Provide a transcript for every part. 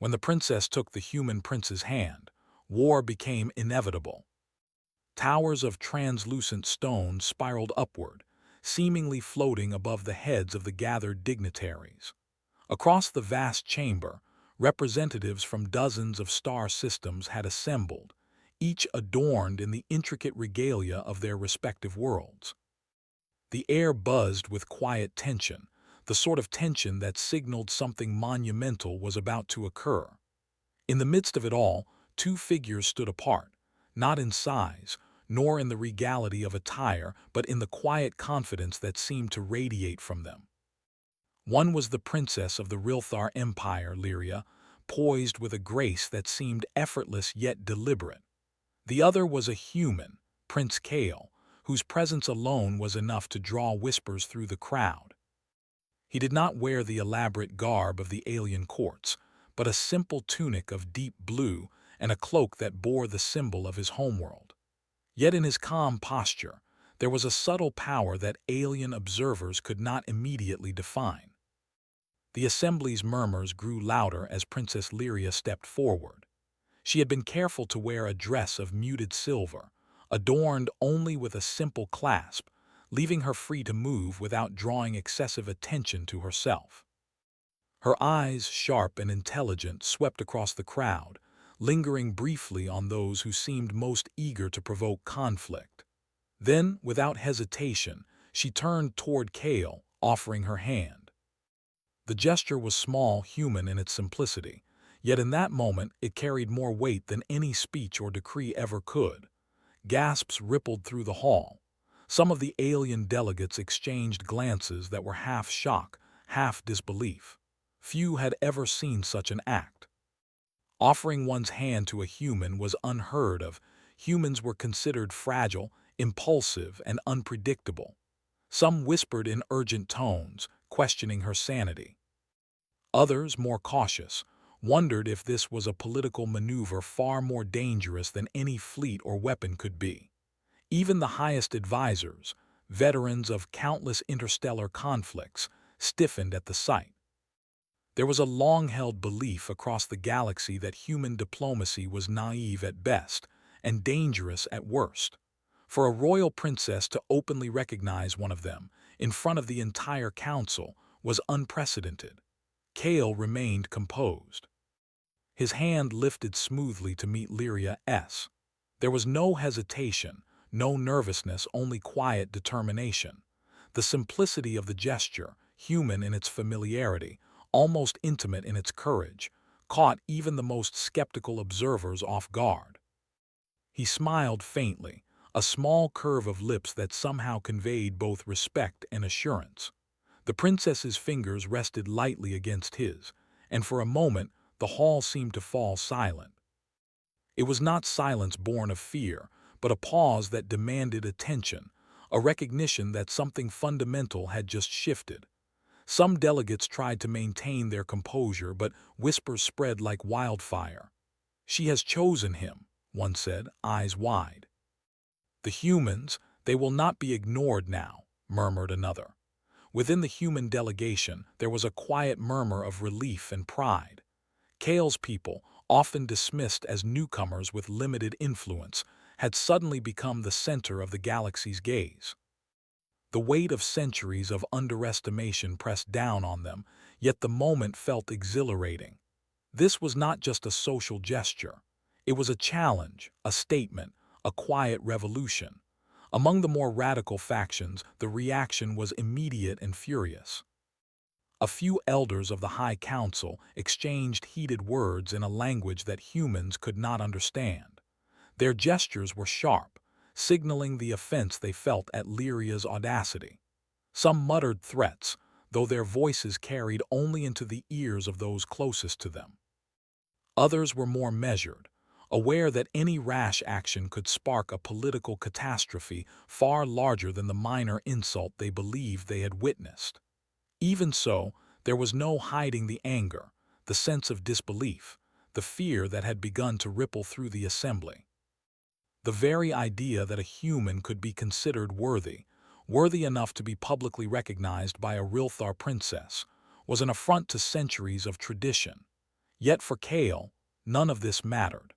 When the princess took the human prince's hand, war became inevitable. Towers of translucent stone spiraled upward, seemingly floating above the heads of the gathered dignitaries. Across the vast chamber, representatives from dozens of star systems had assembled, each adorned in the intricate regalia of their respective worlds. The air buzzed with quiet tension, the sort of tension that signaled something monumental was about to occur. In the midst of it all, two figures stood apart, not in size, nor in the regality of attire, but in the quiet confidence that seemed to radiate from them. One was the princess of the Rilthar Empire, Lyria, poised with a grace that seemed effortless yet deliberate. The other was a human, Prince Kale, whose presence alone was enough to draw whispers through the crowd. He did not wear the elaborate garb of the alien courts, but a simple tunic of deep blue and a cloak that bore the symbol of his homeworld. Yet in his calm posture, there was a subtle power that alien observers could not immediately define. The assembly's murmurs grew louder as Princess Lyria stepped forward. She had been careful to wear a dress of muted silver, adorned only with a simple clasp, leaving her free to move without drawing excessive attention to herself. Her eyes, sharp and intelligent, swept across the crowd, lingering briefly on those who seemed most eager to provoke conflict. Then, without hesitation, she turned toward Kale, offering her hand. The gesture was small, human in its simplicity, yet in that moment it carried more weight than any speech or decree ever could. Gasps rippled through the hall. Some of the alien delegates exchanged glances that were half shock, half disbelief. Few had ever seen such an act. Offering one's hand to a human was unheard of. Humans were considered fragile, impulsive, and unpredictable. Some whispered in urgent tones, questioning her sanity. Others, more cautious, wondered if this was a political maneuver far more dangerous than any fleet or weapon could be. Even the highest advisors, veterans of countless interstellar conflicts, stiffened at the sight. There was a long-held belief across the galaxy that human diplomacy was naive at best and dangerous at worst. For a royal princess to openly recognize one of them, in front of the entire council, was unprecedented. Kale remained composed. His hand lifted smoothly to meet Lyria's. There was no hesitation, no nervousness, only quiet determination. The simplicity of the gesture, human in its familiarity, almost intimate in its courage, caught even the most skeptical observers off guard. He smiled faintly, a small curve of lips that somehow conveyed both respect and assurance. The princess's fingers rested lightly against his, and for a moment the hall seemed to fall silent. It was not silence born of fear, but a pause that demanded attention, a recognition that something fundamental had just shifted. Some delegates tried to maintain their composure, but whispers spread like wildfire. "She has chosen him," one said, eyes wide. "The humans, they will not be ignored now," murmured another. Within the human delegation, there was a quiet murmur of relief and pride. Kale's people, often dismissed as newcomers with limited influence, had suddenly become the center of the galaxy's gaze. The weight of centuries of underestimation pressed down on them, yet the moment felt exhilarating. This was not just a social gesture. It was a challenge, a statement, a quiet revolution. Among the more radical factions, the reaction was immediate and furious. A few elders of the High Council exchanged heated words in a language that humans could not understand. Their gestures were sharp, signaling the offense they felt at Lyria's audacity. Some muttered threats, though their voices carried only into the ears of those closest to them. Others were more measured, aware that any rash action could spark a political catastrophe far larger than the minor insult they believed they had witnessed. Even so, there was no hiding the anger, the sense of disbelief, the fear that had begun to ripple through the assembly. The very idea that a human could be considered worthy enough to be publicly recognized by a Rilthar princess, was an affront to centuries of tradition. Yet for Kale, none of this mattered.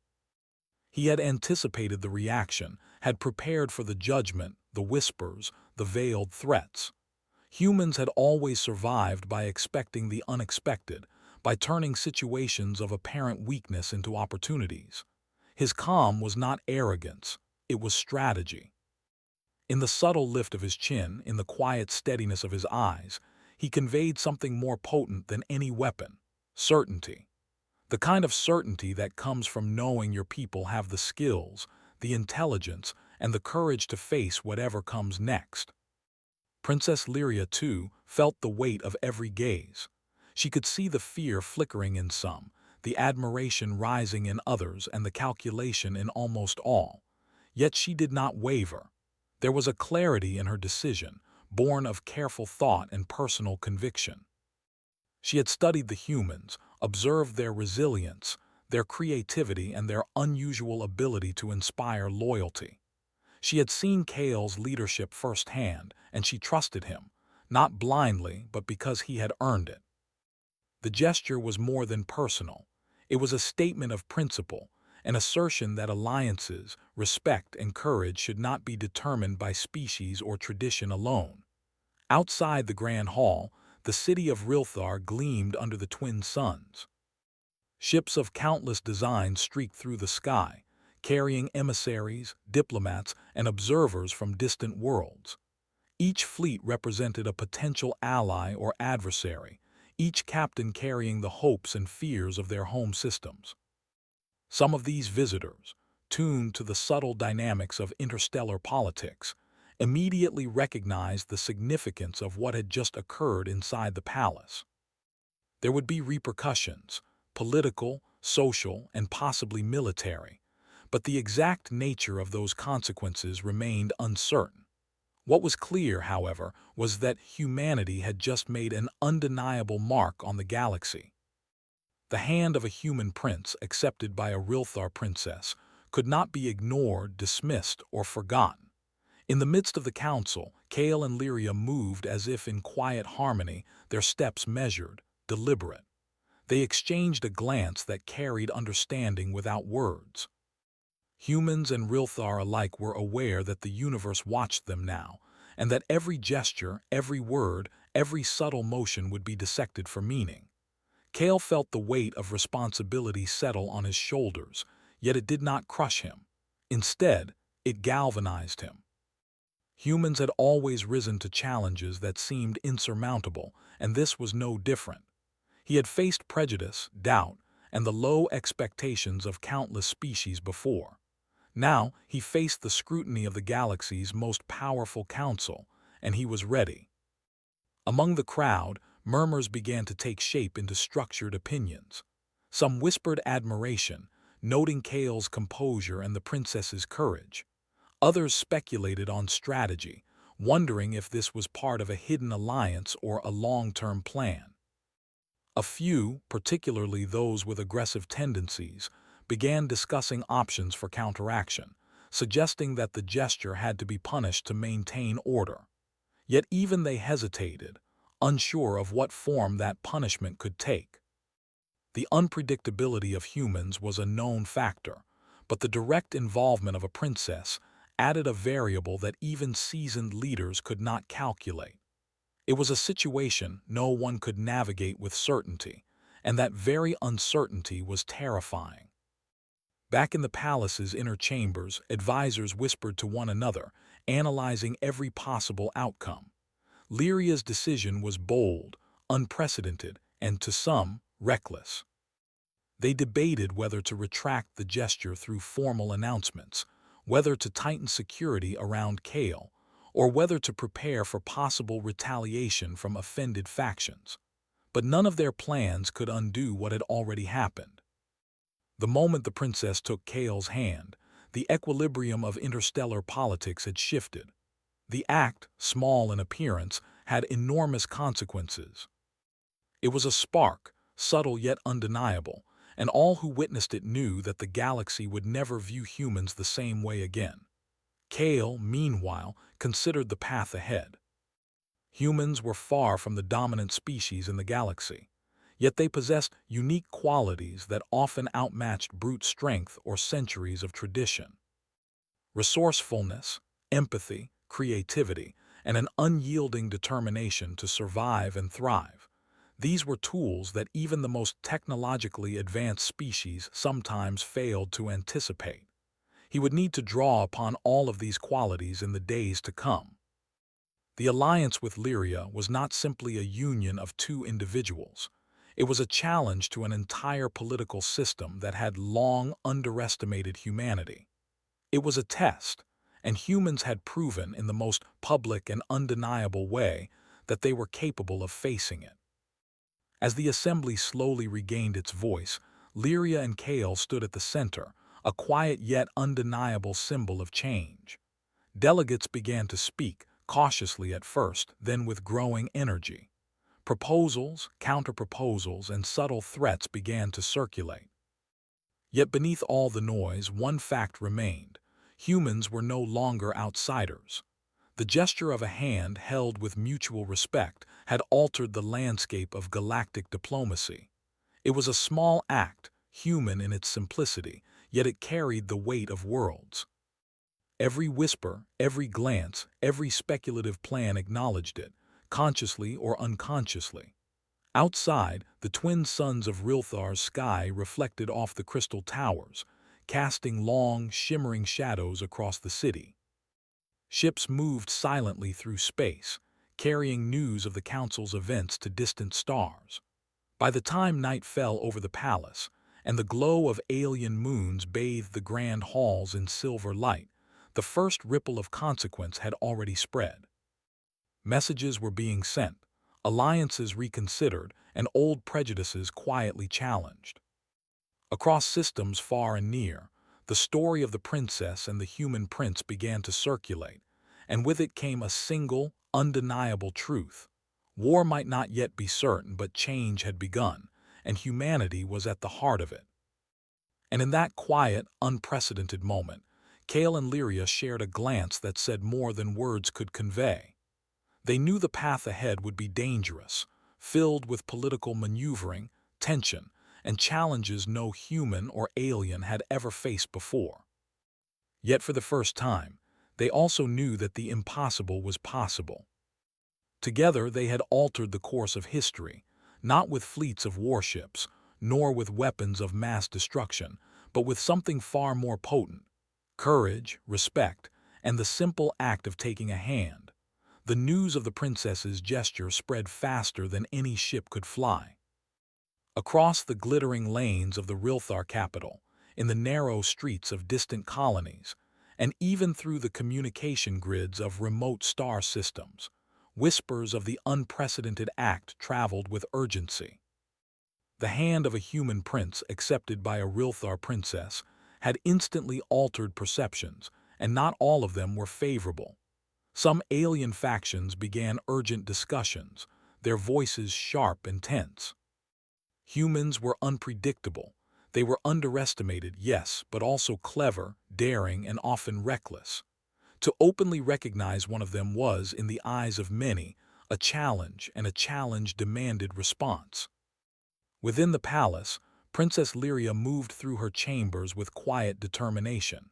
He had anticipated the reaction, had prepared for the judgment, the whispers, the veiled threats. Humans had always survived by expecting the unexpected, by turning situations of apparent weakness into opportunities. His calm was not arrogance, it was strategy. In the subtle lift of his chin, in the quiet steadiness of his eyes, he conveyed something more potent than any weapon: certainty. The kind of certainty that comes from knowing your people have the skills, the intelligence, and the courage to face whatever comes next. Princess Lyria, too, felt the weight of every gaze. She could see the fear flickering in some, the admiration rising in others, and the calculation in almost all. Yet she did not waver. There was a clarity in her decision, born of careful thought and personal conviction. She had studied the humans, observed their resilience, their creativity, and their unusual ability to inspire loyalty. She had seen Kale's leadership firsthand, and she trusted him, not blindly, but because he had earned it. The gesture was more than personal. It was a statement of principle, an assertion that alliances, respect, and courage should not be determined by species or tradition alone. Outside the Grand Hall, the city of Rilthar gleamed under the twin suns. Ships of countless designs streaked through the sky, carrying emissaries, diplomats, and observers from distant worlds. Each fleet represented a potential ally or adversary, each captain carrying the hopes and fears of their home systems. Some of these visitors, tuned to the subtle dynamics of interstellar politics, immediately recognized the significance of what had just occurred inside the palace. There would be repercussions, political, social, and possibly military, but the exact nature of those consequences remained uncertain. What was clear, however, was that humanity had just made an undeniable mark on the galaxy. The hand of a human prince accepted by a Rilthar princess could not be ignored, dismissed, or forgotten. In the midst of the council, Kale and Lyria moved as if in quiet harmony, their steps measured, deliberate. They exchanged a glance that carried understanding without words. Humans and Rilthar alike were aware that the universe watched them now, and that every gesture, every word, every subtle motion would be dissected for meaning. Kale felt the weight of responsibility settle on his shoulders, yet it did not crush him. Instead, it galvanized him. Humans had always risen to challenges that seemed insurmountable, and this was no different. He had faced prejudice, doubt, and the low expectations of countless species before. Now he faced the scrutiny of the galaxy's most powerful council, and he was ready. Among the crowd, murmurs began to take shape into structured opinions. Some whispered admiration, noting Kale's composure and the princess's courage. Others speculated on strategy, wondering if this was part of a hidden alliance or a long-term plan. A few, particularly those with aggressive tendencies, began discussing options for counteraction, suggesting that the gesture had to be punished to maintain order. Yet even they hesitated, unsure of what form that punishment could take. The unpredictability of humans was a known factor, but the direct involvement of a princess added a variable that even seasoned leaders could not calculate. It was a situation no one could navigate with certainty, and that very uncertainty was terrifying. Back in the palace's inner chambers, advisors whispered to one another, analyzing every possible outcome. Lyria's decision was bold, unprecedented, and to some, reckless. They debated whether to retract the gesture through formal announcements, whether to tighten security around Kale, or whether to prepare for possible retaliation from offended factions. But none of their plans could undo what had already happened. The moment the princess took Kale's hand, the equilibrium of interstellar politics had shifted. The act, small in appearance, had enormous consequences. It was a spark, subtle yet undeniable, and all who witnessed it knew that the galaxy would never view humans the same way again. Kale, meanwhile, considered the path ahead. Humans were far from the dominant species in the galaxy. Yet they possessed unique qualities that often outmatched brute strength or centuries of tradition. Resourcefulness, empathy, creativity, and an unyielding determination to survive and thrive. These were tools that even the most technologically advanced species sometimes failed to anticipate. He would need to draw upon all of these qualities in the days to come. The alliance with Lyria was not simply a union of two individuals. It was a challenge to an entire political system that had long underestimated humanity. It was a test, and humans had proven in the most public and undeniable way that they were capable of facing it. As the assembly slowly regained its voice, Lyria and Kale stood at the center, a quiet yet undeniable symbol of change. Delegates began to speak, cautiously at first, then with growing energy. Proposals, counterproposals, and subtle threats began to circulate. Yet beneath all the noise, one fact remained. Humans were no longer outsiders. The gesture of a hand held with mutual respect had altered the landscape of galactic diplomacy. It was a small act, human in its simplicity, yet it carried the weight of worlds. Every whisper, every glance, every speculative plan acknowledged it, consciously or unconsciously. Outside, the twin suns of Rilthar's sky reflected off the crystal towers, casting long, shimmering shadows across the city. Ships moved silently through space, carrying news of the Council's events to distant stars. By the time night fell over the palace, and the glow of alien moons bathed the grand halls in silver light, the first ripple of consequence had already spread. Messages were being sent, alliances reconsidered, and old prejudices quietly challenged. Across systems far and near, the story of the princess and the human prince began to circulate, and with it came a single, undeniable truth. War might not yet be certain, but change had begun, and humanity was at the heart of it. And in that quiet, unprecedented moment, Kale and Lyria shared a glance that said more than words could convey. They knew the path ahead would be dangerous, filled with political maneuvering, tension, and challenges no human or alien had ever faced before. Yet for the first time, they also knew that the impossible was possible. Together they had altered the course of history, not with fleets of warships, nor with weapons of mass destruction, but with something far more potent: courage, respect, and the simple act of taking a hand. The news of the princess's gesture spread faster than any ship could fly. Across the glittering lanes of the Rilthar capital, in the narrow streets of distant colonies, and even through the communication grids of remote star systems, whispers of the unprecedented act traveled with urgency. The hand of a human prince accepted by a Rilthar princess had instantly altered perceptions, and not all of them were favorable. Some alien factions began urgent discussions, their voices sharp and tense. Humans were unpredictable. They were underestimated, yes, but also clever, daring, and often reckless. To openly recognize one of them was, in the eyes of many, a challenge, and a challenge demanded response. Within the palace, Princess Lyria moved through her chambers with quiet determination.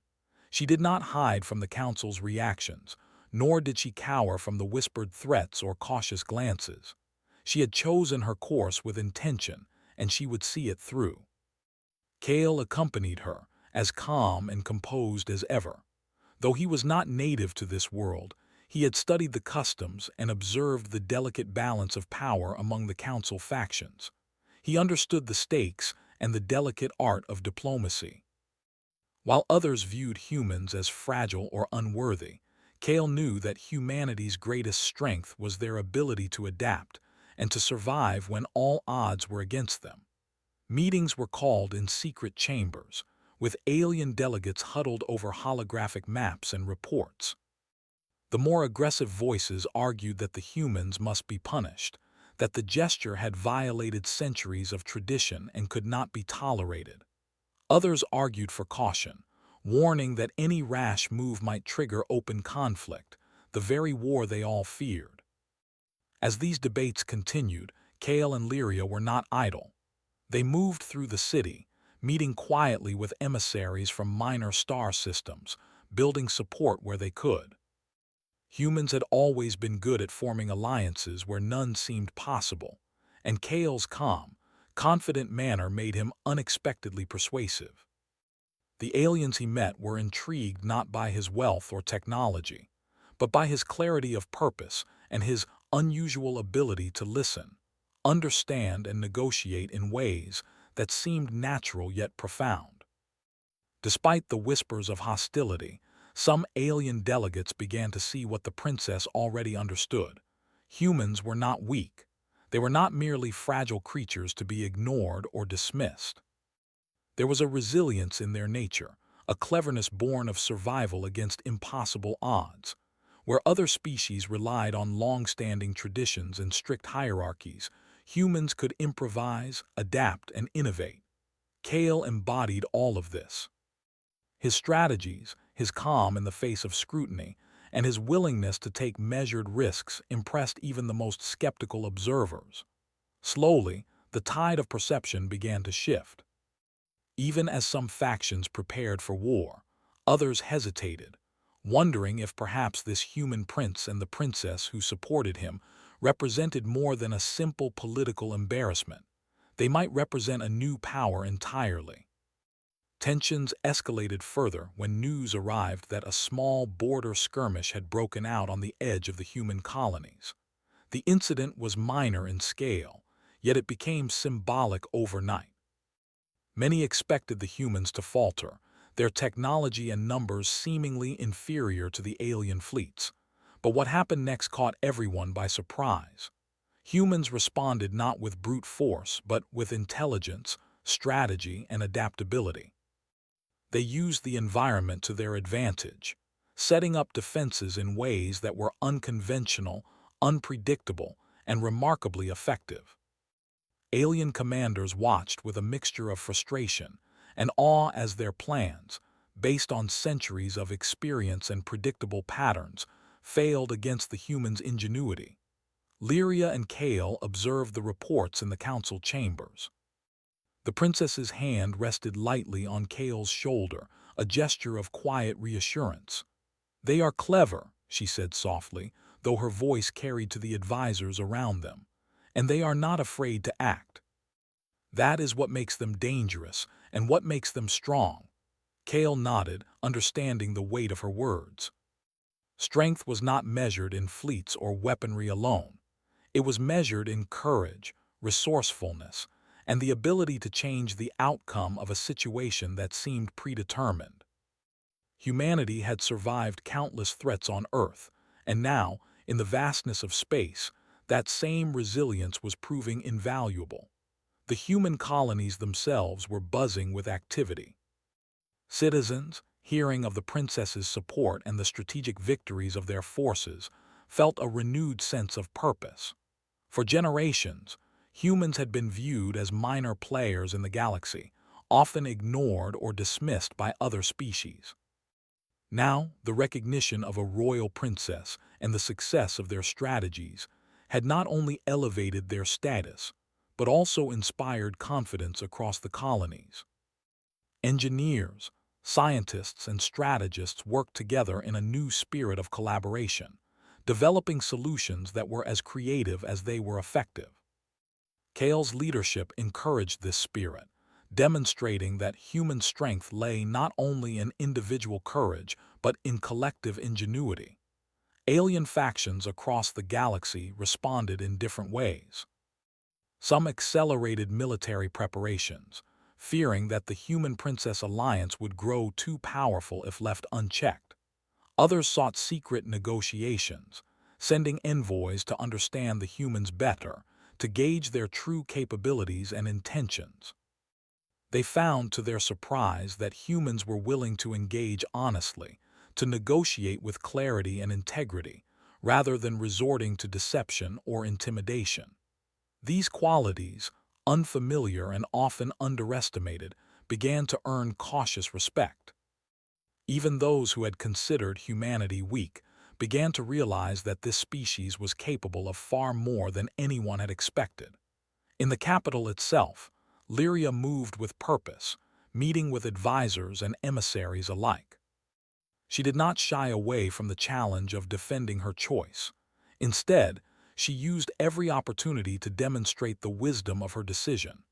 She did not hide from the council's reactions, nor did she cower from the whispered threats or cautious glances. She had chosen her course with intention, and she would see it through. Kale accompanied her, as calm and composed as ever. Though he was not native to this world, he had studied the customs and observed the delicate balance of power among the council factions. He understood the stakes and the delicate art of diplomacy. While others viewed humans as fragile or unworthy, Kale knew that humanity's greatest strength was their ability to adapt and to survive when all odds were against them. Meetings were called in secret chambers, with alien delegates huddled over holographic maps and reports. The more aggressive voices argued that the humans must be punished, that the gesture had violated centuries of tradition and could not be tolerated. Others argued for caution, warning that any rash move might trigger open conflict, the very war they all feared. As these debates continued, Kale and Lyria were not idle. They moved through the city, meeting quietly with emissaries from minor star systems, building support where they could. Humans had always been good at forming alliances where none seemed possible, and Kale's calm, confident manner made him unexpectedly persuasive. The aliens he met were intrigued not by his wealth or technology, but by his clarity of purpose and his unusual ability to listen, understand, and negotiate in ways that seemed natural yet profound. Despite the whispers of hostility, some alien delegates began to see what the princess already understood. Humans were not weak. They were not merely fragile creatures to be ignored or dismissed. There was a resilience in their nature, a cleverness born of survival against impossible odds. Where other species relied on long-standing traditions and strict hierarchies, humans could improvise, adapt, and innovate. Kale embodied all of this. His strategies, his calm in the face of scrutiny, and his willingness to take measured risks impressed even the most skeptical observers. Slowly, the tide of perception began to shift. Even as some factions prepared for war, others hesitated, wondering if perhaps this human prince and the princess who supported him represented more than a simple political embarrassment. They might represent a new power entirely. Tensions escalated further when news arrived that a small border skirmish had broken out on the edge of the human colonies. The incident was minor in scale, yet it became symbolic overnight. Many expected the humans to falter, their technology and numbers seemingly inferior to the alien fleets. But what happened next caught everyone by surprise. Humans responded not with brute force, but with intelligence, strategy, and adaptability. They used the environment to their advantage, setting up defenses in ways that were unconventional, unpredictable, and remarkably effective. Alien commanders watched with a mixture of frustration and awe as their plans, based on centuries of experience and predictable patterns, failed against the humans' ingenuity. Lyria and Kale observed the reports in the council chambers. The princess's hand rested lightly on Kale's shoulder, a gesture of quiet reassurance. "They are clever," she said softly, though her voice carried to the advisors around them, "and they are not afraid to act. That is what makes them dangerous and what makes them strong." Kale nodded, understanding the weight of her words. Strength was not measured in fleets or weaponry alone. It was measured in courage, resourcefulness, and the ability to change the outcome of a situation that seemed predetermined. Humanity had survived countless threats on Earth, and now, in the vastness of space, that same resilience was proving invaluable. The human colonies themselves were buzzing with activity. Citizens, hearing of the princess's support and the strategic victories of their forces, felt a renewed sense of purpose. For generations, humans had been viewed as minor players in the galaxy, often ignored or dismissed by other species. Now, the recognition of a royal princess and the success of their strategies had not only elevated their status, but also inspired confidence across the colonies. Engineers, scientists, and strategists worked together in a new spirit of collaboration, developing solutions that were as creative as they were effective. Kale's leadership encouraged this spirit, demonstrating that human strength lay not only in individual courage, but in collective ingenuity. Alien factions across the galaxy responded in different ways. Some accelerated military preparations, fearing that the human princess alliance would grow too powerful if left unchecked. Others sought secret negotiations, sending envoys to understand the humans better, to gauge their true capabilities and intentions. They found to their surprise that humans were willing to engage honestly, to negotiate with clarity and integrity, rather than resorting to deception or intimidation. These qualities, unfamiliar and often underestimated, began to earn cautious respect. Even those who had considered humanity weak began to realize that this species was capable of far more than anyone had expected. In the capital itself, Lyria moved with purpose, meeting with advisors and emissaries alike. She did not shy away from the challenge of defending her choice. Instead, she used every opportunity to demonstrate the wisdom of her decision.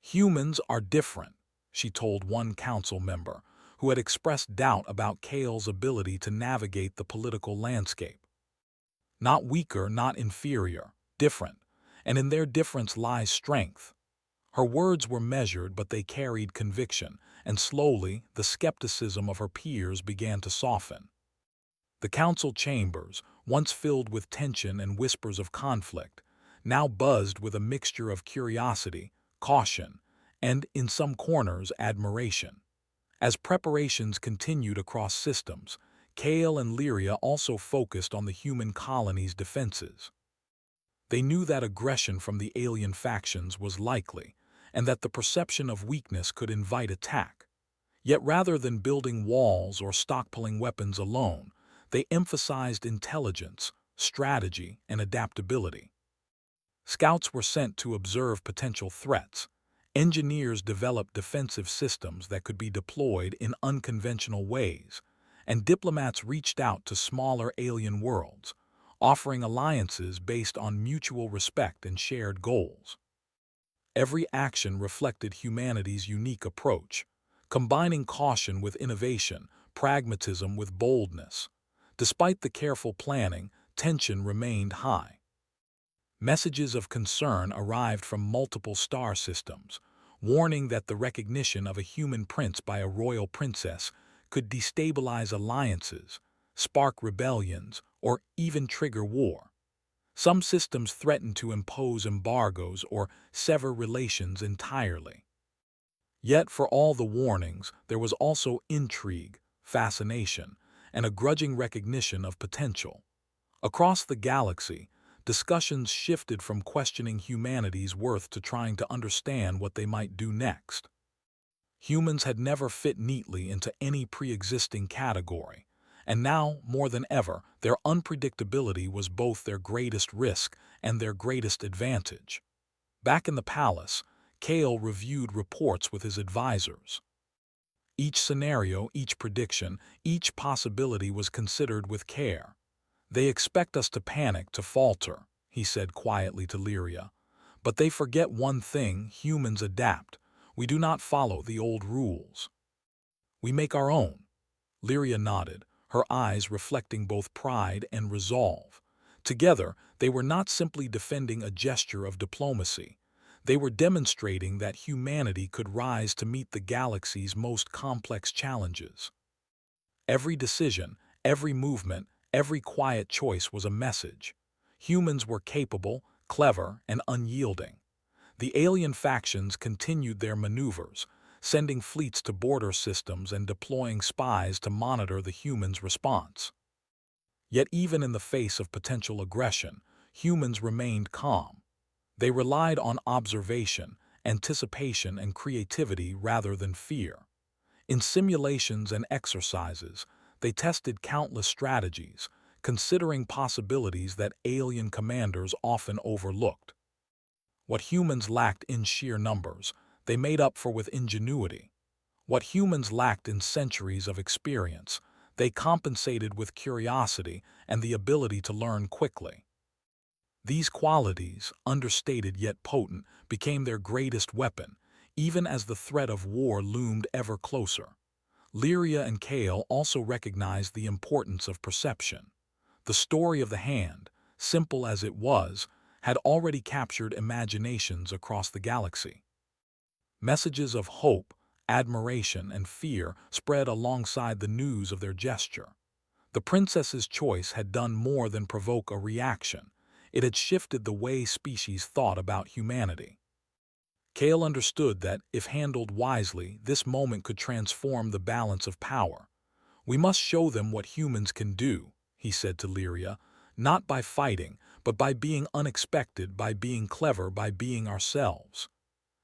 "Humans are different," she told one council member, who had expressed doubt about Kale's ability to navigate the political landscape. "Not weaker, not inferior, different, and in their difference lies strength." Her words were measured, but they carried conviction, and slowly the skepticism of her peers began to soften. The council chambers, once filled with tension and whispers of conflict, now buzzed with a mixture of curiosity, caution, and, in some corners, admiration. As preparations continued across systems, Kale and Lyria also focused on the human colony's defenses. They knew that aggression from the alien factions was likely, and that the perception of weakness could invite attack. Yet rather than building walls or stockpiling weapons alone, they emphasized intelligence, strategy, and adaptability. Scouts were sent to observe potential threats. Engineers developed defensive systems that could be deployed in unconventional ways, and diplomats reached out to smaller alien worlds, offering alliances based on mutual respect and shared goals. Every action reflected humanity's unique approach, combining caution with innovation, pragmatism with boldness. Despite the careful planning, tension remained high. Messages of concern arrived from multiple star systems, warning that the recognition of a human prince by a royal princess could destabilize alliances, spark rebellions, or even trigger war. Some systems threatened to impose embargoes or sever relations entirely. Yet for all the warnings, there was also intrigue, fascination, and a grudging recognition of potential. Across the galaxy, discussions shifted from questioning humanity's worth to trying to understand what they might do next. Humans had never fit neatly into any pre-existing category, and now, more than ever, their unpredictability was both their greatest risk and their greatest advantage. Back in the palace, Kale reviewed reports with his advisors. Each scenario, each prediction, each possibility was considered with care. "They expect us to panic, to falter," he said quietly to Lyria. "But they forget one thing: humans adapt. We do not follow the old rules. We make our own." Lyria nodded, her eyes reflecting both pride and resolve. Together, they were not simply defending a gesture of diplomacy. They were demonstrating that humanity could rise to meet the galaxy's most complex challenges. Every decision, every movement, every quiet choice was a message. Humans were capable, clever, and unyielding. The alien factions continued their maneuvers, sending fleets to border systems and deploying spies to monitor the humans' response. Yet even in the face of potential aggression, humans remained calm. They relied on observation, anticipation, and creativity rather than fear. In simulations and exercises, they tested countless strategies, considering possibilities that alien commanders often overlooked. What humans lacked in sheer numbers, they made up for with ingenuity. What humans lacked in centuries of experience, they compensated with curiosity and the ability to learn quickly. These qualities, understated yet potent, became their greatest weapon, even as the threat of war loomed ever closer. Lyria and Kale also recognized the importance of perception. The story of the hand, simple as it was, had already captured imaginations across the galaxy. Messages of hope, admiration, and fear spread alongside the news of their gesture. The princess's choice had done more than provoke a reaction. It had shifted the way species thought about humanity. Kale understood that, if handled wisely, this moment could transform the balance of power. "We must show them what humans can do," he said to Lyria, "not by fighting, but by being unexpected, by being clever, by being ourselves."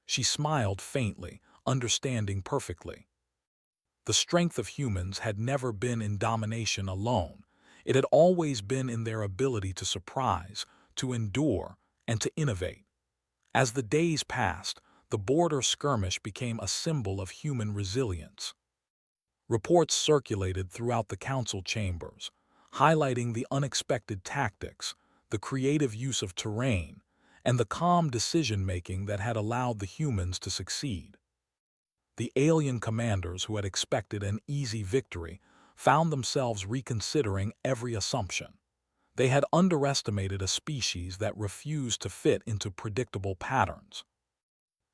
She smiled faintly, understanding perfectly. The strength of humans had never been in domination alone. It had always been in their ability to surprise, to endure, and to innovate. As the days passed, the border skirmish became a symbol of human resilience. Reports circulated throughout the council chambers, highlighting the unexpected tactics, the creative use of terrain, and the calm decision-making that had allowed the humans to succeed. The alien commanders who had expected an easy victory found themselves reconsidering every assumption. They had underestimated a species that refused to fit into predictable patterns.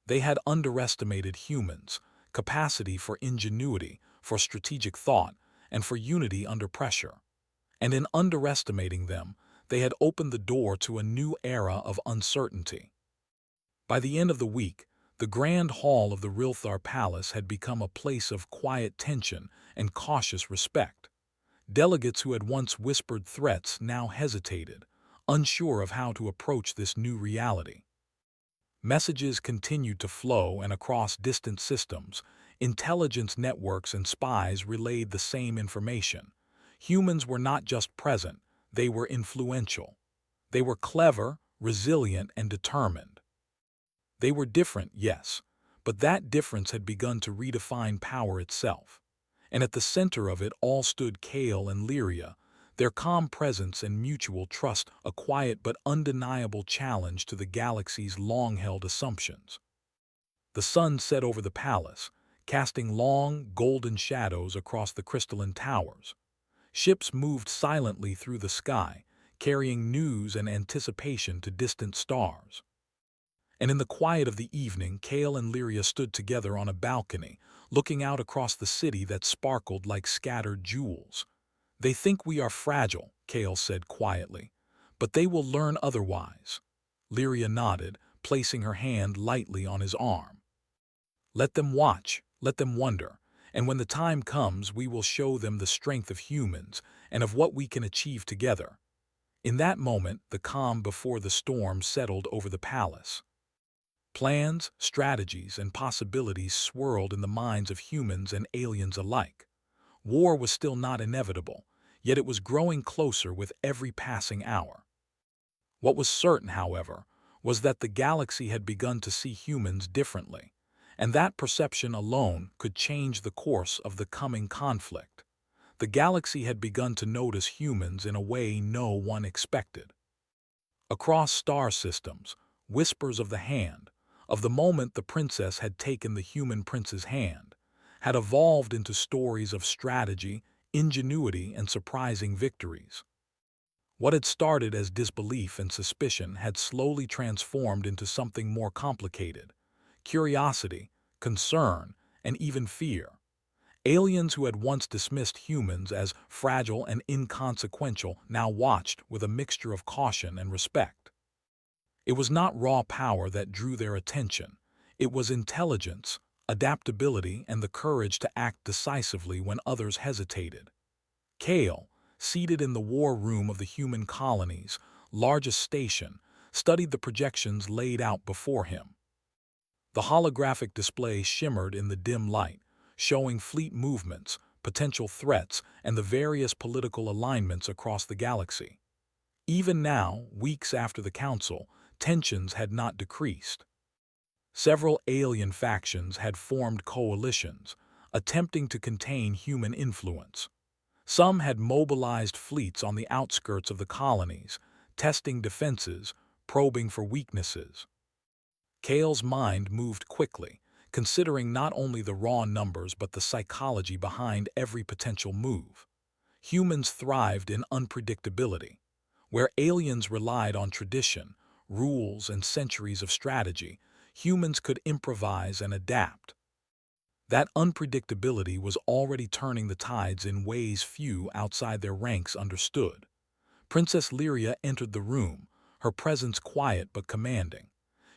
They had underestimated humans' capacity for ingenuity, for strategic thought, and for unity under pressure. And in underestimating them, they had opened the door to a new era of uncertainty. By the end of the week, the grand hall of the Rilthar Palace had become a place of quiet tension and cautious respect. Delegates who had once whispered threats now hesitated, unsure of how to approach this new reality. Messages continued to flow, and across distant systems, intelligence networks and spies relayed the same information. Humans were not just present, they were influential. They were clever, resilient, and determined. They were different, yes, but that difference had begun to redefine power itself. And at the center of it all stood Kale and Lyria, their calm presence and mutual trust a quiet but undeniable challenge to the galaxy's long-held assumptions. The sun set over the palace, casting long, golden shadows across the crystalline towers. Ships moved silently through the sky, carrying news and anticipation to distant stars. And in the quiet of the evening, Kale and Lyria stood together on a balcony, looking out across the city that sparkled like scattered jewels. "They think we are fragile," Kale said quietly, "but they will learn otherwise." Lyria nodded, placing her hand lightly on his arm. "Let them watch, let them wonder, and when the time comes we will show them the strength of humans and of what we can achieve together." In that moment, the calm before the storm settled over the palace. Plans, strategies, and possibilities swirled in the minds of humans and aliens alike. War was still not inevitable, yet it was growing closer with every passing hour. What was certain, however, was that the galaxy had begun to see humans differently, and that perception alone could change the course of the coming conflict. The galaxy had begun to notice humans in a way no one expected. Across star systems, whispers of the hand, of the moment the princess had taken the human prince's hand, had evolved into stories of strategy, ingenuity, and surprising victories. What had started as disbelief and suspicion had slowly transformed into something more complicated: curiosity, concern, and even fear. Aliens who had once dismissed humans as fragile and inconsequential now watched with a mixture of caution and respect. It was not raw power that drew their attention. It was intelligence, adaptability, and the courage to act decisively when others hesitated. Kale, seated in the war room of the human colony's largest station, studied the projections laid out before him. The holographic display shimmered in the dim light, showing fleet movements, potential threats, and the various political alignments across the galaxy. Even now, weeks after the council, tensions had not decreased. Several alien factions had formed coalitions, attempting to contain human influence. Some had mobilized fleets on the outskirts of the colonies, testing defenses, probing for weaknesses. Kale's mind moved quickly, considering not only the raw numbers but the psychology behind every potential move. Humans thrived in unpredictability. Where aliens relied on tradition, rules, and centuries of strategy, humans could improvise and adapt. That unpredictability was already turning the tides in ways few outside their ranks understood. Princess Lyria entered the room, her presence quiet but commanding.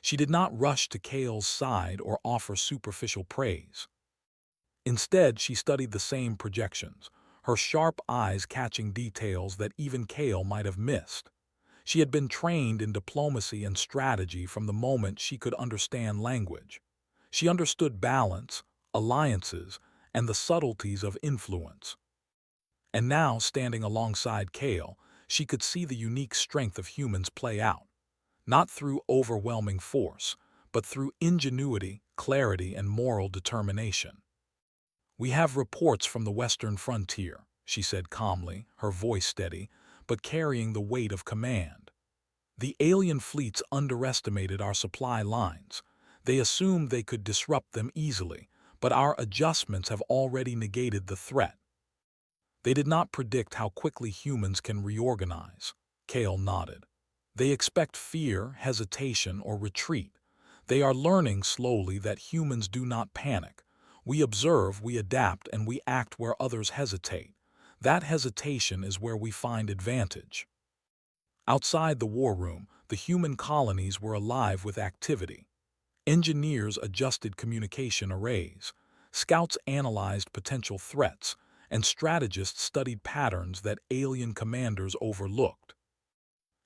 She did not rush to Kale's side or offer superficial praise. Instead, she studied the same projections, her sharp eyes catching details that even Kale might have missed. She had been trained in diplomacy and strategy from the moment she could understand language. She understood balance, alliances, and the subtleties of influence. And now, standing alongside Kale, she could see the unique strength of humans play out. not through overwhelming force, but through ingenuity, clarity, and moral determination. "We have reports from the western frontier," she said calmly, her voice steady, but carrying the weight of command. "The alien fleets underestimated our supply lines. They assumed they could disrupt them easily, but our adjustments have already negated the threat. They did not predict how quickly humans can reorganize." Kale nodded. "They expect fear, hesitation, or retreat. They are learning slowly that humans do not panic. We observe, we adapt, and we act where others hesitate. That hesitation is where we find advantage." Outside the war room, the human colonies were alive with activity. Engineers adjusted communication arrays, scouts analyzed potential threats, and strategists studied patterns that alien commanders overlooked.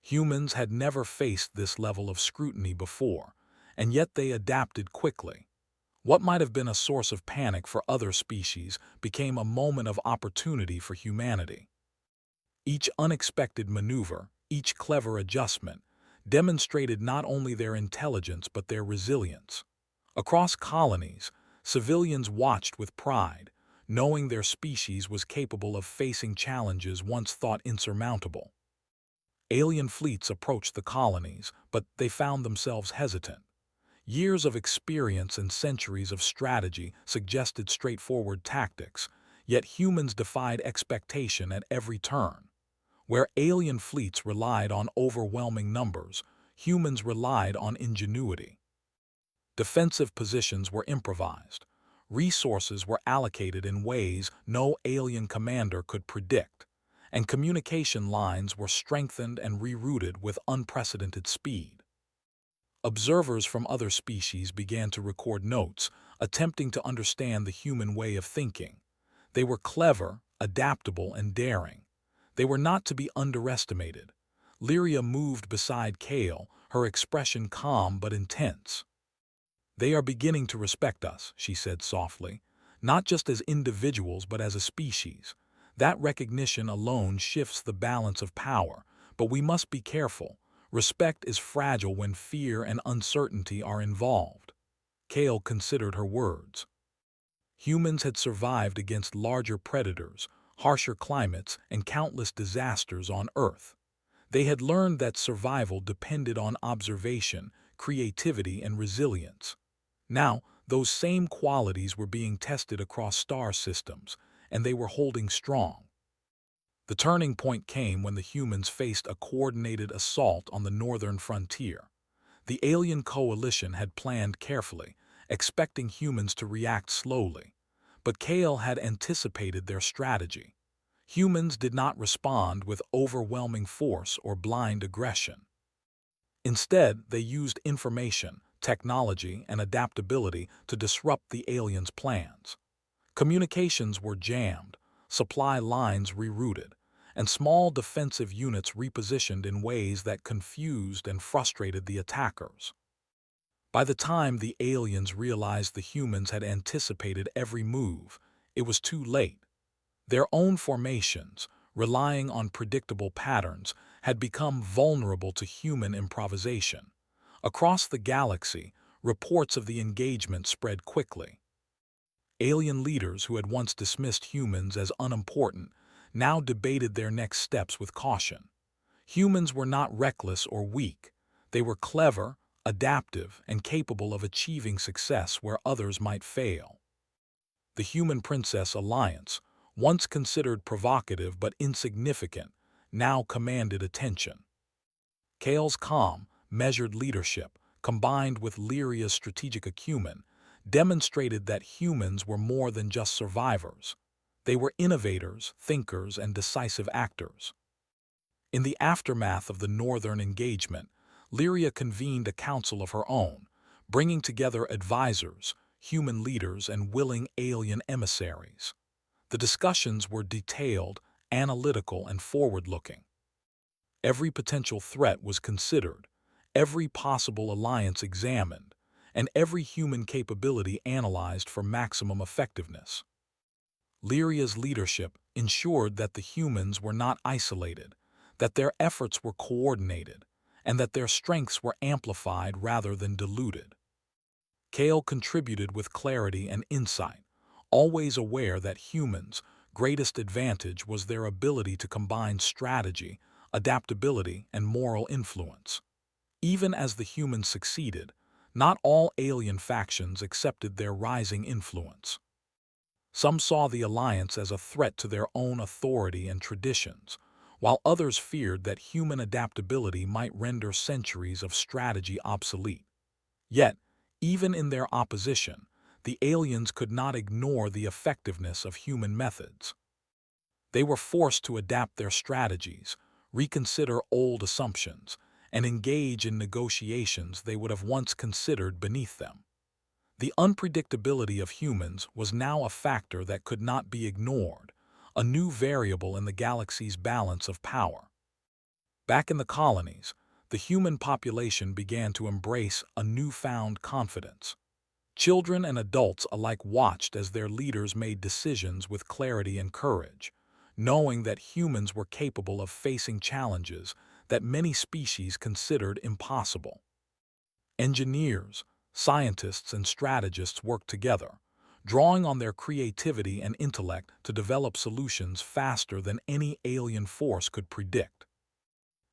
Humans had never faced this level of scrutiny before, and yet they adapted quickly. What might have been a source of panic for other species became a moment of opportunity for humanity. Each unexpected maneuver, each clever adjustment, demonstrated not only their intelligence but their resilience. Across colonies, civilians watched with pride, knowing their species was capable of facing challenges once thought insurmountable. Alien fleets approached the colonies, but they found themselves hesitant. Years of experience and centuries of strategy suggested straightforward tactics, yet humans defied expectation at every turn. Where alien fleets relied on overwhelming numbers, humans relied on ingenuity. Defensive positions were improvised. Resources were allocated in ways no alien commander could predict, and communication lines were strengthened and rerouted with unprecedented speed. Observers from other species began to record notes, attempting to understand the human way of thinking. They were clever, adaptable, and daring. They were not to be underestimated. Lyria moved beside Kale, her expression calm but intense. "They are beginning to respect us," she said softly, "not just as individuals but as a species. That recognition alone shifts the balance of power, but we must be careful. Respect is fragile when fear and uncertainty are involved." Kale considered her words. Humans had survived against larger predators, harsher climates, and countless disasters on Earth. They had learned that survival depended on observation, creativity, and resilience. Now, those same qualities were being tested across star systems, and they were holding strong. The turning point came when the humans faced a coordinated assault on the northern frontier. The alien coalition had planned carefully, expecting humans to react slowly. But Kale had anticipated their strategy. Humans did not respond with overwhelming force or blind aggression. Instead, they used information, technology, and adaptability to disrupt the aliens' plans. Communications were jammed, supply lines rerouted, and small defensive units repositioned in ways that confused and frustrated the attackers. By the time the aliens realized the humans had anticipated every move, it was too late. Their own formations, relying on predictable patterns, had become vulnerable to human improvisation. Across the galaxy, reports of the engagement spread quickly. Alien leaders who had once dismissed humans as unimportant now debated their next steps with caution. Humans were not reckless or weak. They were clever, adaptive, and capable of achieving success where others might fail. The Human Princess Alliance, once considered provocative but insignificant, now commanded attention. Kale's calm, measured leadership, combined with Lyria's strategic acumen, demonstrated that humans were more than just survivors. They were innovators, thinkers, and decisive actors. In the aftermath of the northern engagement, Lyria convened a council of her own, bringing together advisors, human leaders, and willing alien emissaries. The discussions were detailed, analytical, and forward-looking. Every potential threat was considered, every possible alliance examined, and every human capability analyzed for maximum effectiveness. Lyria's leadership ensured that the humans were not isolated, that their efforts were coordinated, and that their strengths were amplified rather than diluted. Kale contributed with clarity and insight, always aware that humans' greatest advantage was their ability to combine strategy, adaptability, and moral influence. Even as the humans succeeded, not all alien factions accepted their rising influence. Some saw the alliance as a threat to their own authority and traditions, while others feared that human adaptability might render centuries of strategy obsolete. Yet, even in their opposition, the aliens could not ignore the effectiveness of human methods. They were forced to adapt their strategies, reconsider old assumptions, and engage in negotiations they would have once considered beneath them. The unpredictability of humans was now a factor that could not be ignored, a new variable in the galaxy's balance of power. Back in the colonies, the human population began to embrace a newfound confidence. Children and adults alike watched as their leaders made decisions with clarity and courage, knowing that humans were capable of facing challenges that many species considered impossible. Engineers, scientists, and strategists worked together, drawing on their creativity and intellect to develop solutions faster than any alien force could predict.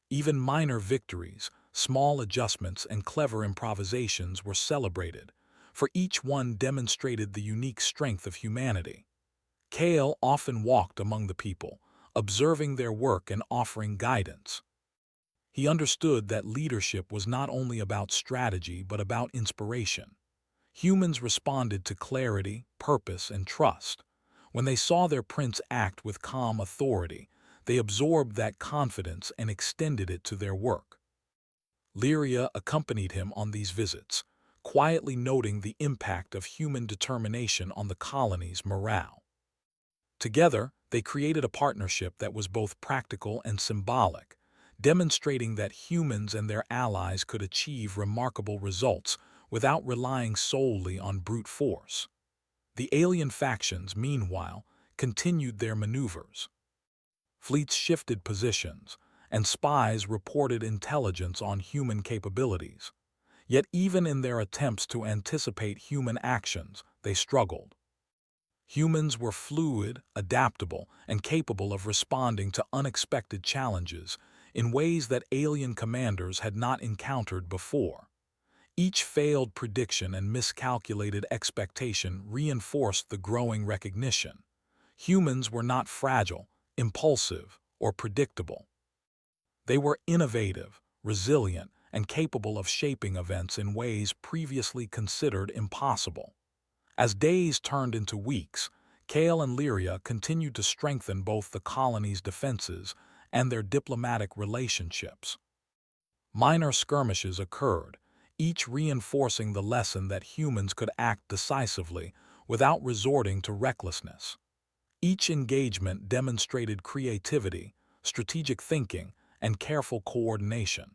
Even minor victories, small adjustments, and clever improvisations were celebrated, for each one demonstrated the unique strength of humanity. Kale often walked among the people, observing their work and offering guidance. He understood that leadership was not only about strategy but about inspiration. Humans responded to clarity, purpose, and trust. When they saw their prince act with calm authority, they absorbed that confidence and extended it to their work. Lyria accompanied him on these visits, quietly noting the impact of human determination on the colony's morale. Together, they created a partnership that was both practical and symbolic, demonstrating that humans and their allies could achieve remarkable results without relying solely on brute force. The alien factions, meanwhile, continued their maneuvers. Fleets shifted positions, and spies reported intelligence on human capabilities. Yet even in their attempts to anticipate human actions, they struggled. Humans were fluid, adaptable, and capable of responding to unexpected challenges in ways that alien commanders had not encountered before. Each failed prediction and miscalculated expectation reinforced the growing recognition. Humans were not fragile, impulsive, or predictable. They were innovative, resilient, and capable of shaping events in ways previously considered impossible. As days turned into weeks, Kale and Lyria continued to strengthen both the colony's defenses and their diplomatic relationships. Minor skirmishes occurred, each reinforcing the lesson that humans could act decisively without resorting to recklessness. Each engagement demonstrated creativity, strategic thinking, and careful coordination.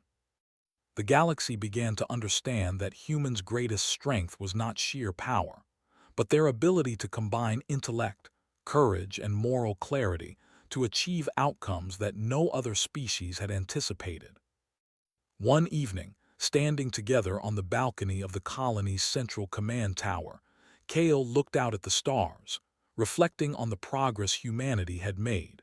The galaxy began to understand that humans' greatest strength was not sheer power, but their ability to combine intellect, courage, and moral clarity to achieve outcomes that no other species had anticipated. One evening, standing together on the balcony of the colony's central command tower, Kale looked out at the stars, reflecting on the progress humanity had made.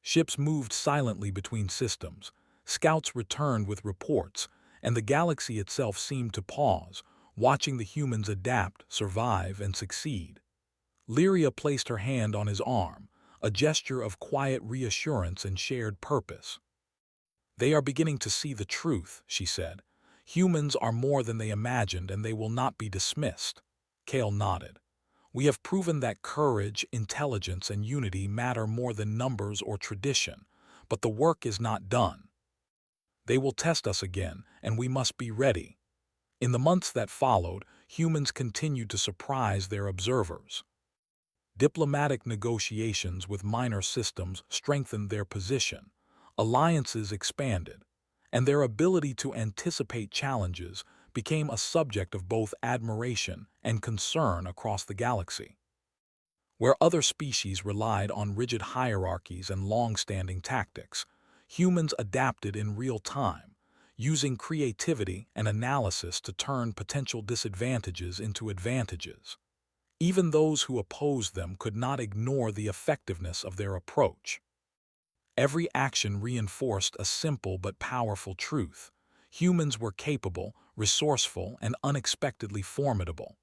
Ships moved silently between systems, scouts returned with reports, and the galaxy itself seemed to pause, watching the humans adapt, survive, and succeed. Lyria placed her hand on his arm, a gesture of quiet reassurance and shared purpose. "They are beginning to see the truth," she said. "Humans are more than they imagined, and they will not be dismissed." Kale nodded. "We have proven that courage, intelligence, and unity matter more than numbers or tradition, but the work is not done. They will test us again, and we must be ready." In the months that followed, humans continued to surprise their observers. Diplomatic negotiations with minor systems strengthened their position, alliances expanded, and their ability to anticipate challenges became a subject of both admiration and concern across the galaxy. Where other species relied on rigid hierarchies and long-standing tactics, humans adapted in real time, using creativity and analysis to turn potential disadvantages into advantages. Even those who opposed them could not ignore the effectiveness of their approach. Every action reinforced a simple but powerful truth. Humans were capable, resourceful, and unexpectedly formidable.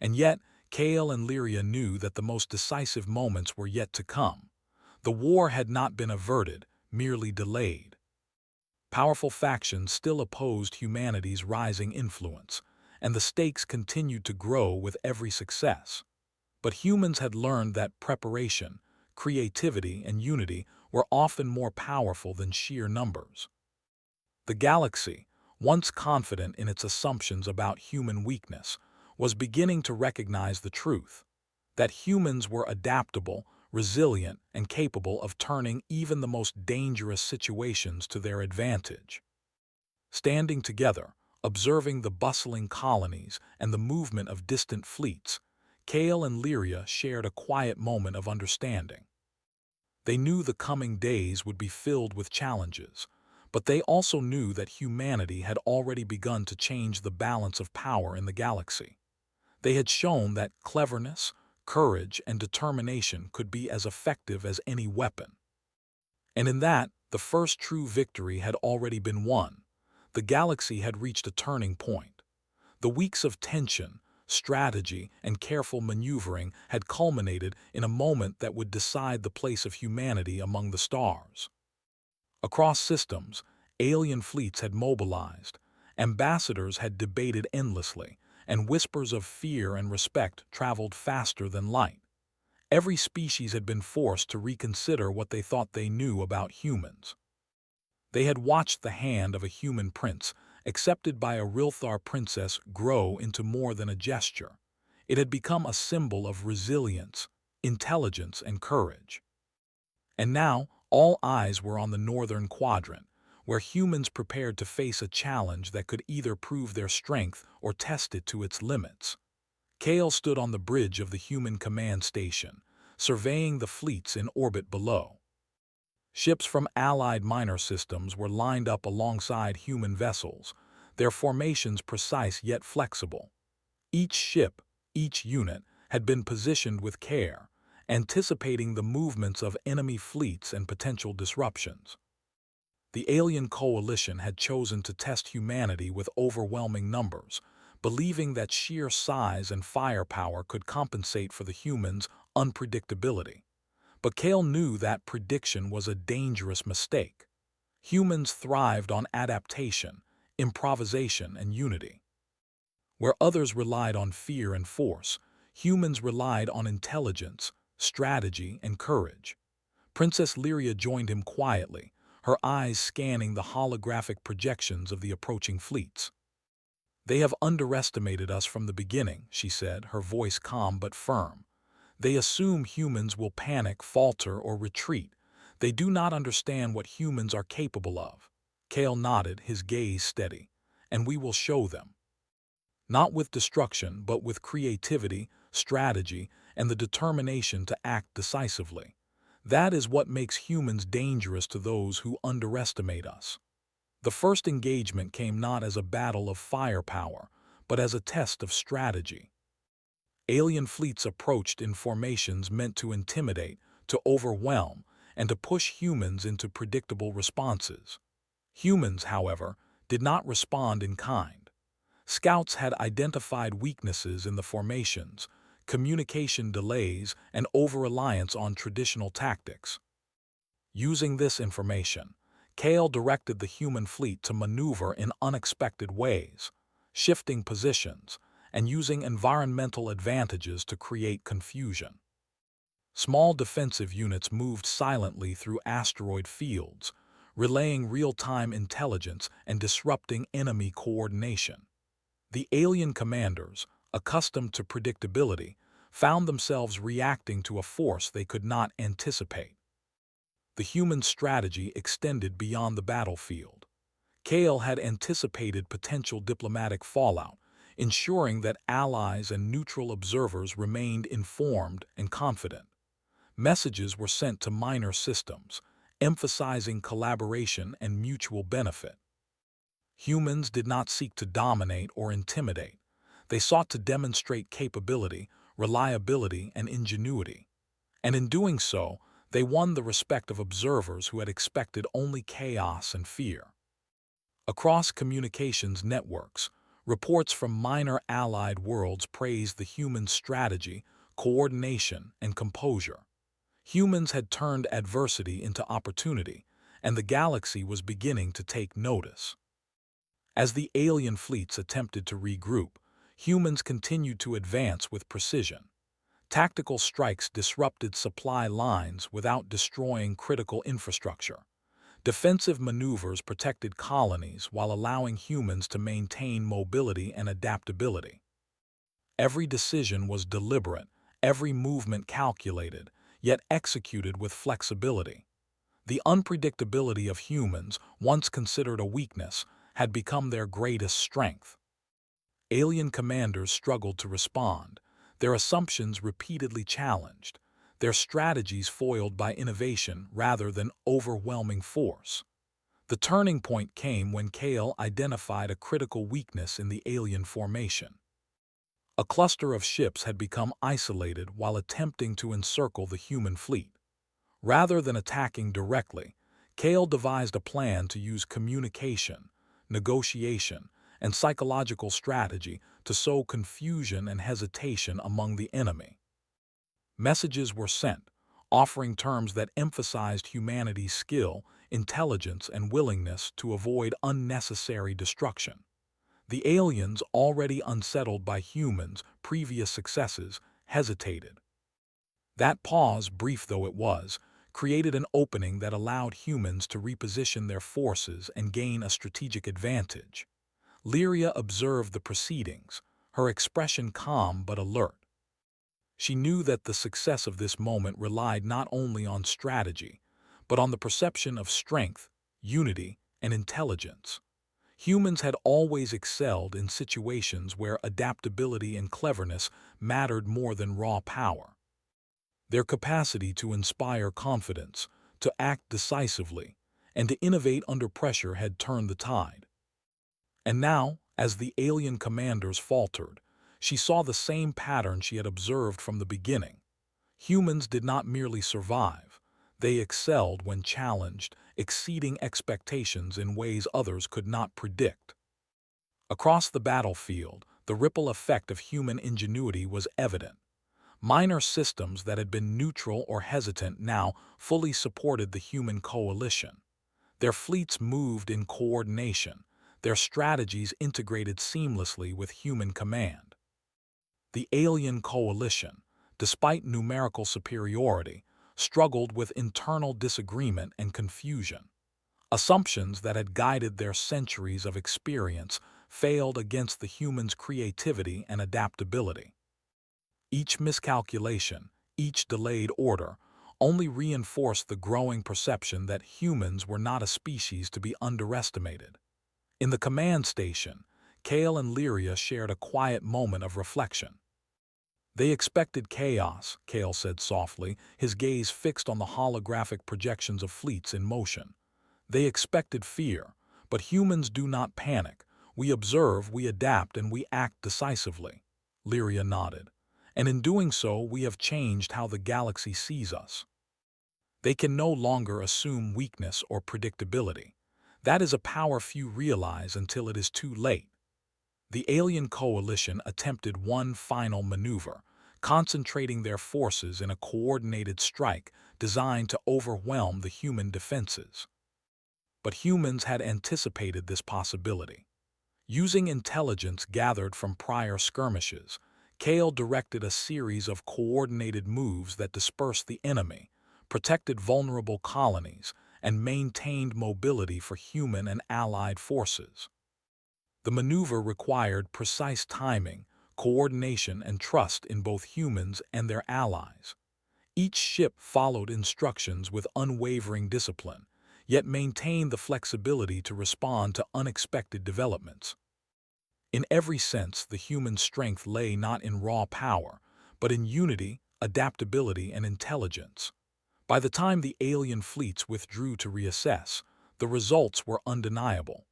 And yet, Kale and Lyria knew that the most decisive moments were yet to come. The war had not been averted, merely delayed. Powerful factions still opposed humanity's rising influence, and the stakes continued to grow with every success. But humans had learned that preparation, creativity, and unity were often more powerful than sheer numbers. The galaxy, once confident in its assumptions about human weakness, was beginning to recognize the truth that humans were adaptable, resilient, and capable of turning even the most dangerous situations to their advantage. Standing together, observing the bustling colonies and the movement of distant fleets, Kale and Lyria shared a quiet moment of understanding. They knew the coming days would be filled with challenges, but they also knew that humanity had already begun to change the balance of power in the galaxy. They had shown that cleverness, courage, and determination could be as effective as any weapon. And in that, the first true victory had already been won. The galaxy had reached a turning point. The weeks of tension, strategy, and careful maneuvering had culminated in a moment that would decide the place of humanity among the stars. Across systems, alien fleets had mobilized, ambassadors had debated endlessly, and whispers of fear and respect traveled faster than light. Every species had been forced to reconsider what they thought they knew about humans. They had watched the hand of a human prince, accepted by a Rilthar princess, grow into more than a gesture. It had become a symbol of resilience, intelligence, and courage. And now, all eyes were on the northern quadrant, where humans prepared to face a challenge that could either prove their strength or test it to its limits. Kale stood on the bridge of the human command station, surveying the fleets in orbit below. Ships from allied minor systems were lined up alongside human vessels, their formations precise yet flexible. Each ship, each unit, had been positioned with care, anticipating the movements of enemy fleets and potential disruptions. The alien coalition had chosen to test humanity with overwhelming numbers, believing that sheer size and firepower could compensate for the humans' unpredictability. But Kale knew that prediction was a dangerous mistake. Humans thrived on adaptation, improvisation, and unity. Where others relied on fear and force, humans relied on intelligence, strategy, and courage. Princess Lyria joined him quietly, her eyes scanning the holographic projections of the approaching fleets. "They have underestimated us from the beginning," she said, her voice calm but firm. "They assume humans will panic, falter, or retreat. They do not understand what humans are capable of." Kale nodded, his gaze steady. "And we will show them. Not with destruction, but with creativity, strategy, and the determination to act decisively. That is what makes humans dangerous to those who underestimate us." The first engagement came not as a battle of firepower, but as a test of strategy. Alien fleets approached in formations meant to intimidate, to overwhelm, and to push humans into predictable responses. Humans, however, did not respond in kind. Scouts had identified weaknesses in the formations, communication delays, and over-reliance on traditional tactics. Using this information, Kale directed the human fleet to maneuver in unexpected ways, shifting positions, and using environmental advantages to create confusion. Small defensive units moved silently through asteroid fields, relaying real-time intelligence and disrupting enemy coordination. The alien commanders, accustomed to predictability, found themselves reacting to a force they could not anticipate. The human strategy extended beyond the battlefield. Kale had anticipated potential diplomatic fallout, ensuring that allies and neutral observers remained informed and confident. Messages were sent to minor systems, emphasizing collaboration and mutual benefit. Humans did not seek to dominate or intimidate. They sought to demonstrate capability, reliability, and ingenuity. And in doing so, they won the respect of observers who had expected only chaos and fear. Across communications networks, reports from minor allied worlds praised the human strategy, coordination, and composure. Humans had turned adversity into opportunity, and the galaxy was beginning to take notice. As the alien fleets attempted to regroup, humans continued to advance with precision. Tactical strikes disrupted supply lines without destroying critical infrastructure. Defensive maneuvers protected colonies while allowing humans to maintain mobility and adaptability. Every decision was deliberate, every movement calculated, yet executed with flexibility. The unpredictability of humans, once considered a weakness, had become their greatest strength. Alien commanders struggled to respond, their assumptions repeatedly challenged, their strategies foiled by innovation rather than overwhelming force. The turning point came when Kale identified a critical weakness in the alien formation. A cluster of ships had become isolated while attempting to encircle the human fleet. Rather than attacking directly, Kale devised a plan to use communication, negotiation, and psychological strategy to sow confusion and hesitation among the enemy. Messages were sent, offering terms that emphasized humanity's skill, intelligence, and willingness to avoid unnecessary destruction. The aliens, already unsettled by humans' previous successes, hesitated. That pause, brief though it was, created an opening that allowed humans to reposition their forces and gain a strategic advantage. Lyria observed the proceedings, her expression calm but alert. She knew that the success of this moment relied not only on strategy, but on the perception of strength, unity, and intelligence. Humans had always excelled in situations where adaptability and cleverness mattered more than raw power. Their capacity to inspire confidence, to act decisively, and to innovate under pressure had turned the tide. And now, as the alien commanders faltered, she saw the same pattern she had observed from the beginning. Humans did not merely survive, they excelled when challenged, exceeding expectations in ways others could not predict. Across the battlefield, the ripple effect of human ingenuity was evident. Minor systems that had been neutral or hesitant now fully supported the human coalition. Their fleets moved in coordination, their strategies integrated seamlessly with human command. The alien coalition, despite numerical superiority, struggled with internal disagreement and confusion. Assumptions that had guided their centuries of experience failed against the humans' creativity and adaptability. Each miscalculation, each delayed order, only reinforced the growing perception that humans were not a species to be underestimated. In the command station, Kale and Lyria shared a quiet moment of reflection. They expected chaos, Kale said softly, his gaze fixed on the holographic projections of fleets in motion. They expected fear, but humans do not panic. We observe, we adapt, and we act decisively. Lyria nodded. And in doing so, we have changed how the galaxy sees us. They can no longer assume weakness or predictability. That is a power few realize until it is too late. The alien coalition attempted one final maneuver, concentrating their forces in a coordinated strike designed to overwhelm the human defenses. But humans had anticipated this possibility. Using intelligence gathered from prior skirmishes, Kale directed a series of coordinated moves that dispersed the enemy, protected vulnerable colonies, and maintained mobility for human and allied forces. The maneuver required precise timing, coordination, and trust in both humans and their allies. Each ship followed instructions with unwavering discipline, yet maintained the flexibility to respond to unexpected developments. In every sense, the human strength lay not in raw power, but in unity, adaptability, and intelligence. By the time the alien fleets withdrew to reassess, the results were undeniable.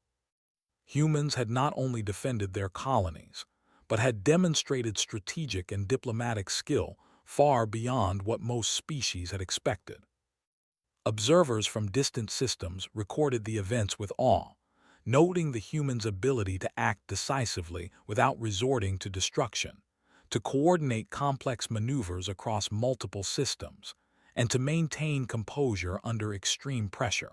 Humans had not only defended their colonies, but had demonstrated strategic and diplomatic skill far beyond what most species had expected. Observers from distant systems recorded the events with awe, noting the humans' ability to act decisively without resorting to destruction, to coordinate complex maneuvers across multiple systems, and to maintain composure under extreme pressure.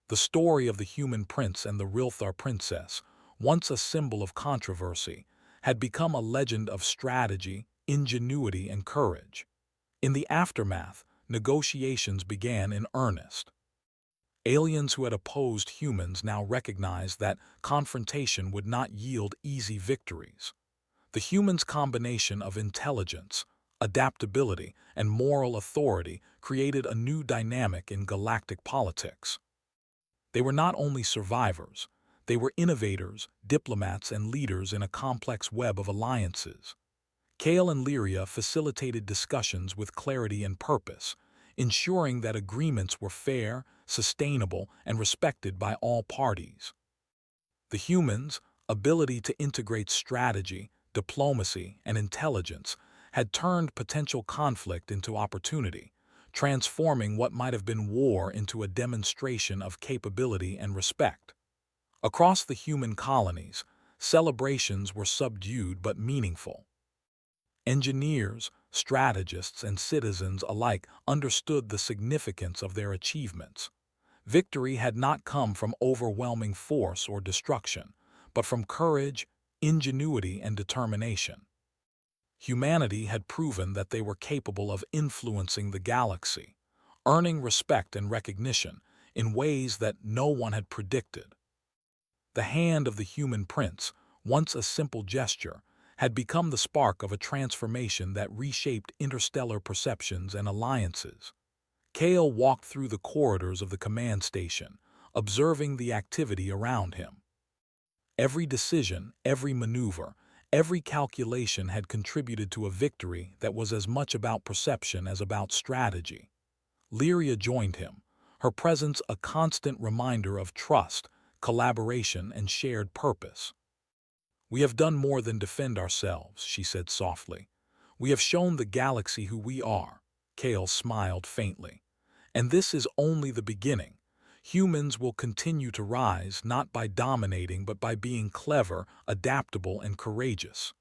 The story of the human prince and the Rilthar princess, once a symbol of controversy, had become a legend of strategy, ingenuity, and courage. In the aftermath, negotiations began in earnest. Aliens who had opposed humans now recognized that confrontation would not yield easy victories. The humans' combination of intelligence, adaptability, and moral authority created a new dynamic in galactic politics. They were not only survivors, they were innovators, diplomats, and leaders in a complex web of alliances. Kale and Lyria facilitated discussions with clarity and purpose, ensuring that agreements were fair, sustainable, and respected by all parties. The humans' ability to integrate strategy, diplomacy, and intelligence had turned potential conflict into opportunity, transforming what might have been war into a demonstration of capability and respect. Across the human colonies, celebrations were subdued but meaningful. Engineers, strategists, and citizens alike understood the significance of their achievements. Victory had not come from overwhelming force or destruction, but from courage, ingenuity, and determination. Humanity had proven that they were capable of influencing the galaxy, earning respect and recognition in ways that no one had predicted. The hand of the human prince, once a simple gesture, had become the spark of a transformation that reshaped interstellar perceptions and alliances. Kale walked through the corridors of the command station, observing the activity around him. Every decision, every maneuver, every calculation had contributed to a victory that was as much about perception as about strategy. Lyria joined him, her presence a constant reminder of trust, collaboration, and shared purpose. "We have done more than defend ourselves," she said softly. "We have shown the galaxy who we are." Kale smiled faintly. "And this is only the beginning. Humans will continue to rise not by dominating but by being clever, adaptable, and courageous."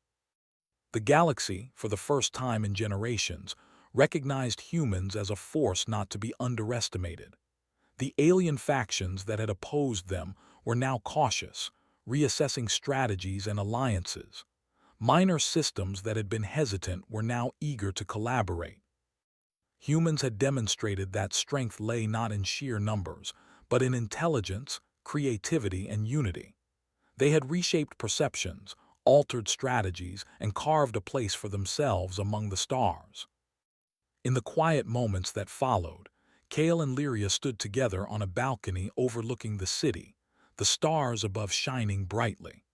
The galaxy, for the first time in generations, recognized humans as a force not to be underestimated. The alien factions that had opposed them were now cautious, reassessing strategies and alliances. Minor systems that had been hesitant were now eager to collaborate. Humans had demonstrated that strength lay not in sheer numbers, but in intelligence, creativity, and unity. They had reshaped perceptions, altered strategies, and carved a place for themselves among the stars. In the quiet moments that followed, Kale and Lyria stood together on a balcony overlooking the city, the stars above shining brightly.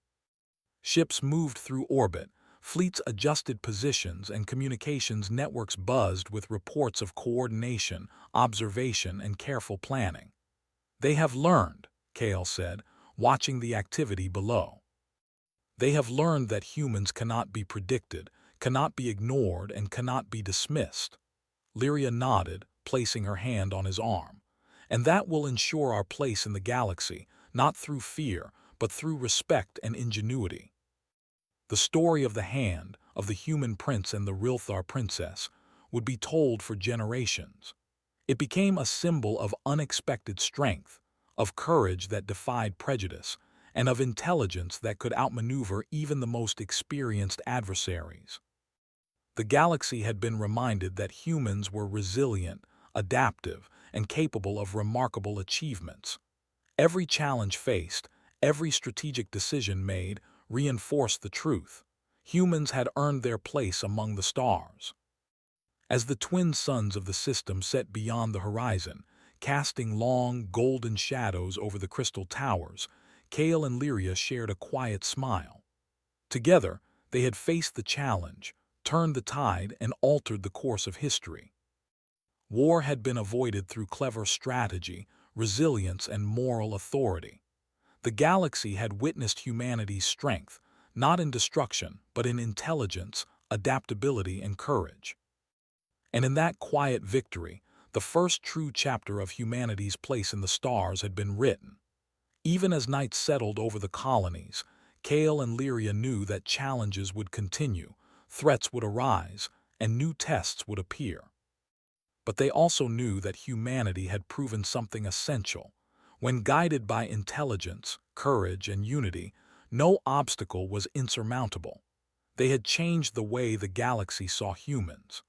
Ships moved through orbit, fleets adjusted positions, and communications networks buzzed with reports of coordination, observation, and careful planning. "They have learned," Kale said, watching the activity below. "They have learned that humans cannot be predicted, cannot be ignored, and cannot be dismissed." Lyria nodded, placing her hand on his arm. "And that will ensure our place in the galaxy, not through fear, but through respect and ingenuity." The story of the hand, of the human prince and the Rilthar princess, would be told for generations. It became a symbol of unexpected strength, of courage that defied prejudice, and of intelligence that could outmaneuver even the most experienced adversaries. The galaxy had been reminded that humans were resilient, adaptive, and capable of remarkable achievements. Every challenge faced, every strategic decision made, reinforced the truth. Humans had earned their place among the stars. As the twin suns of the system set beyond the horizon, casting long, golden shadows over the crystal towers, Kale and Lyria shared a quiet smile. Together, they had faced the challenge, turned the tide, and altered the course of history. War had been avoided through clever strategy, resilience, and moral authority. The galaxy had witnessed humanity's strength, not in destruction, but in intelligence, adaptability, and courage. And in that quiet victory, the first true chapter of humanity's place in the stars had been written. Even as night settled over the colonies, Kale and Lyria knew that challenges would continue, threats would arise, and new tests would appear. But they also knew that humanity had proven something essential. When guided by intelligence, courage, and unity, no obstacle was insurmountable. They had changed the way the galaxy saw humans.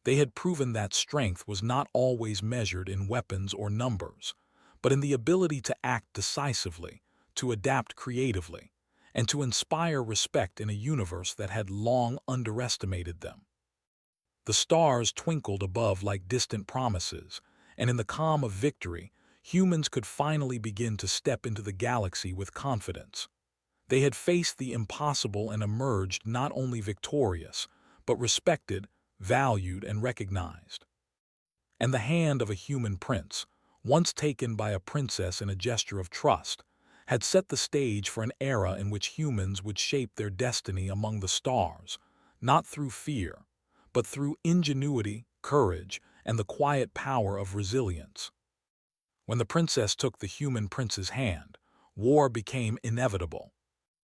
They had proven that strength was not always measured in weapons or numbers, but in the ability to act decisively, to adapt creatively, and to inspire respect in a universe that had long underestimated them. The stars twinkled above like distant promises, and in the calm of victory, humans could finally begin to step into the galaxy with confidence. They had faced the impossible and emerged not only victorious, but respected, valued, and recognized. And the hand of a human prince, once taken by a princess in a gesture of trust, had set the stage for an era in which humans would shape their destiny among the stars, not through fear, but through ingenuity, courage, and the quiet power of resilience. When the princess took the human prince's hand, war became inevitable.